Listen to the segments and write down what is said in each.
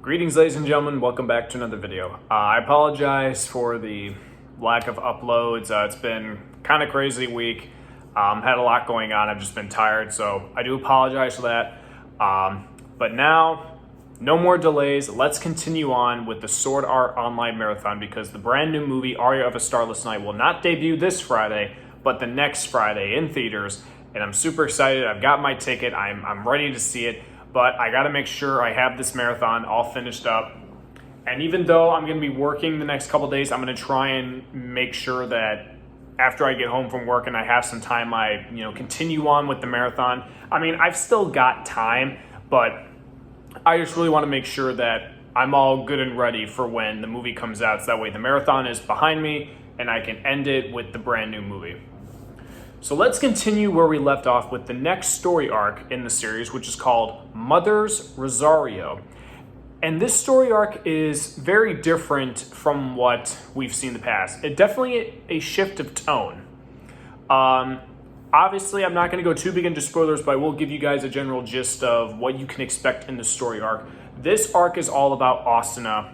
Greetings, ladies and gentlemen. Welcome back to another video. I apologize for the lack of uploads. It's been kind of crazy week. Had a lot going on. I've just been tired, so I do apologize for that. But now, no more delays. Let's continue on with the Sword Art Online Marathon because the brand new movie Aria of a Starless Night will not debut this Friday, but the next Friday in theaters. And I'm super excited. I've got my ticket. I'm ready to see it. But I got to make sure I have this marathon all finished up. And even though I'm going to be working the next couple days, I'm going to try and make sure that after I get home from work and I have some time, I continue on with the marathon. I mean, I've still got time, but I just really want to make sure that I'm all good and ready for when the movie comes out. So that way the marathon is behind me and I can end it with the brand new movie. So let's continue where we left off with the next story arc in the series, which is called Mother's Rosario. And this story arc is very different from what we've seen in the past. It definitely a shift of tone. Obviously, I'm not going to go too big into spoilers, but I will give you guys a general gist of what you can expect in the story arc. This arc is all about Asuna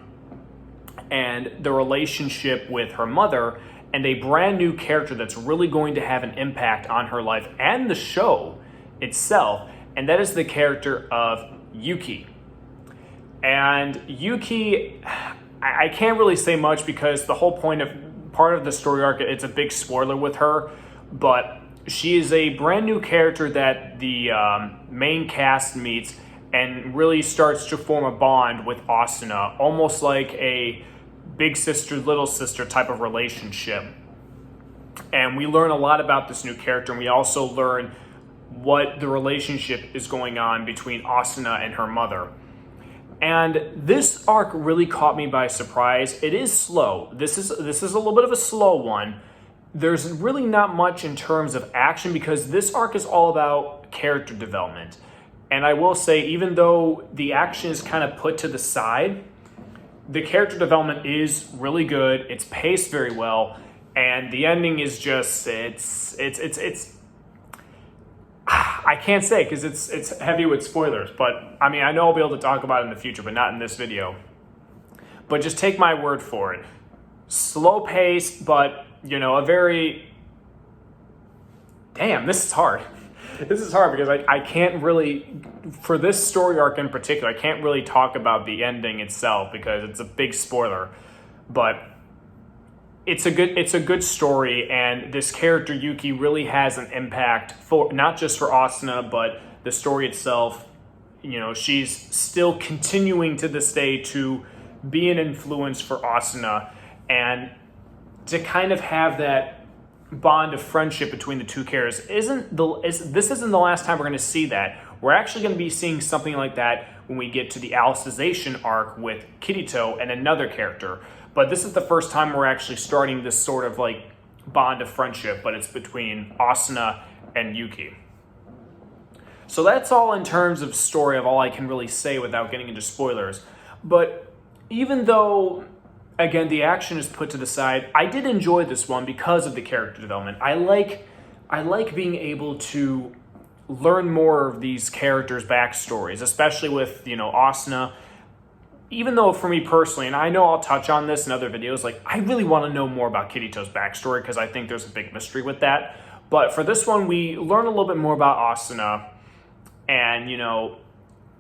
and the relationship with her mother, and a brand new character that's really going to have an impact on her life and the show itself, and that is the character of Yuki. And Yuki, I can't really say much because the whole part of the story arc, it's a big spoiler with her, but she is a brand new character that the main cast meets and really starts to form a bond with Asuna, almost like a big sister, little sister type of relationship. And we learn a lot about this new character, and we also learn what the relationship is going on between Asuna and her mother. And this arc really caught me by surprise. It is slow. This is a little bit of a slow one. There's really not much in terms of action because this arc is all about character development. And I will say, even though the action is kind of put to the side, the character development is really good. It's paced very well, and the ending is just it's I can't say because it's heavy with spoilers. But I mean, I know I'll be able to talk about it in the future, but not in this video. But just take my word for it. Slow pace, but a very this is hard. This is hard because I can't really, for this story arc in particular, I can't really talk about the ending itself because it's a big spoiler. But it's a good story, and this character Yuki really has an impact for not just for Asuna, but the story itself. She's still continuing to this day to be an influence for Asuna, and to kind of have that bond of friendship between the two characters this isn't the last time we're going to see that. We're actually going to be seeing something like that when we get to the Alicization arc with Kirito and another character. But this is the first time we're actually starting this sort of like bond of friendship, but it's between Asuna and Yuki. So that's all in terms of story of all I can really say without getting into spoilers. But even though, again, the action is put to the side, I did enjoy this one because of the character development. I like being able to learn more of these characters' backstories, especially with, Asuna. Even though for me personally, and I know I'll touch on this in other videos, I really want to know more about Kirito's backstory because I think there's a big mystery with that. But for this one, we learn a little bit more about Asuna. And,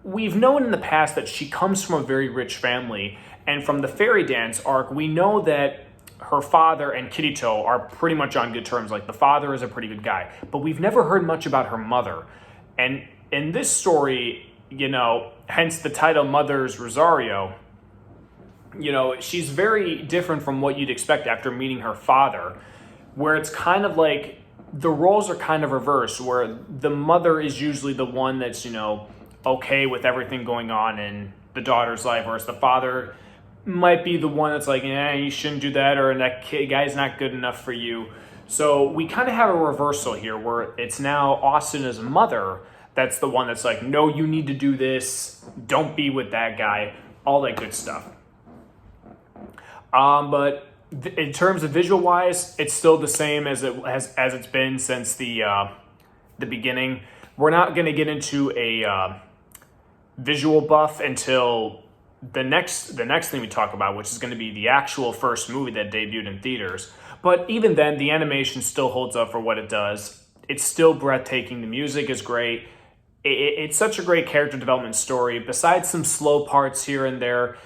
we've known in the past that she comes from a very rich family. And from the Fairy Dance arc, we know that her father and Kirito are pretty much on good terms. Like, the father is a pretty good guy. But we've never heard much about her mother. And in this story, hence the title Mother's Rosario, she's very different from what you'd expect after meeting her father, where it's kind of like the roles are kind of reversed, where the mother is usually the one that's, okay with everything going on in the daughter's life, whereas the father might be the one that's like, you shouldn't do that, or that guy's not good enough for you. So we kind of have a reversal here where it's now Asuna's mother that's the one that's like, no, you need to do this, don't be with that guy, all that good stuff. But in terms of visual wise, it's still the same as it's been since the beginning. We're not going to get into a visual buff until the next thing we talk about, which is going to be the actual first movie that debuted in theaters. But even then, the animation still holds up for what it does. It's still breathtaking. The music is great. It's such a great character development story. Besides some slow parts here and there,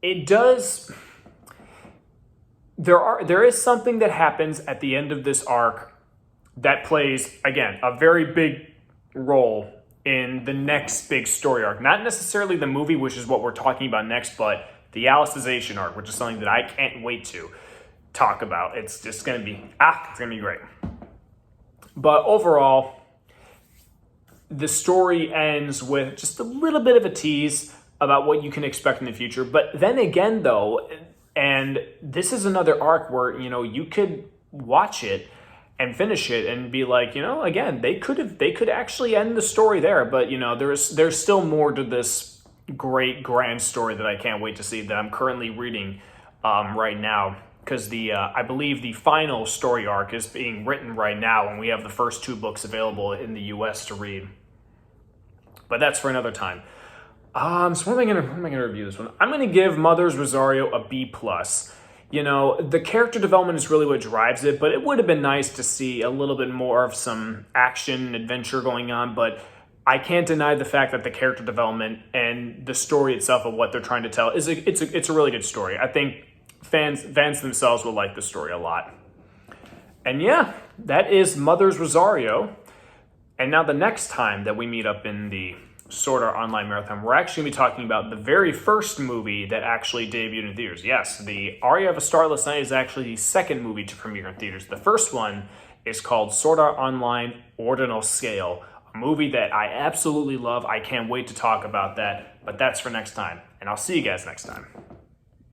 it does. There is something that happens at the end of this arc that plays, again, a very big role in the next big story arc. Not necessarily the movie, which is what we're talking about next, but the Alicization arc, which is something that I can't wait to talk about. It's just going to be, it's going to be great. But overall, the story ends with just a little bit of a tease about what you can expect in the future. But then again, though, and this is another arc where, you could watch it and finish it and be like, again, they could actually end the story there. But, there's still more to this great grand story that I can't wait to see, that I'm currently reading right now. Because I believe the final story arc is being written right now, and we have the first 2 books available in the US to read. But that's for another time. So what am I gonna review this one? I'm gonna give Mother's Rosario a B+. The character development is really what drives it, but it would have been nice to see a little bit more of some action and adventure going on. But I can't deny the fact that the character development and the story itself of what they're trying to tell it's a really good story. I think fans themselves will like the story a lot. And yeah, that is Mother's Rosario. And now the next time that we meet up in the Sword Art Online Marathon, we're actually going to be talking about the very first movie that actually debuted in theaters. Yes, the Aria of a Starless Night is actually the second movie to premiere in theaters. The first one is called Sword Art Online Ordinal Scale, a movie that I absolutely love. I can't wait to talk about that, but that's for next time. And I'll see you guys next time.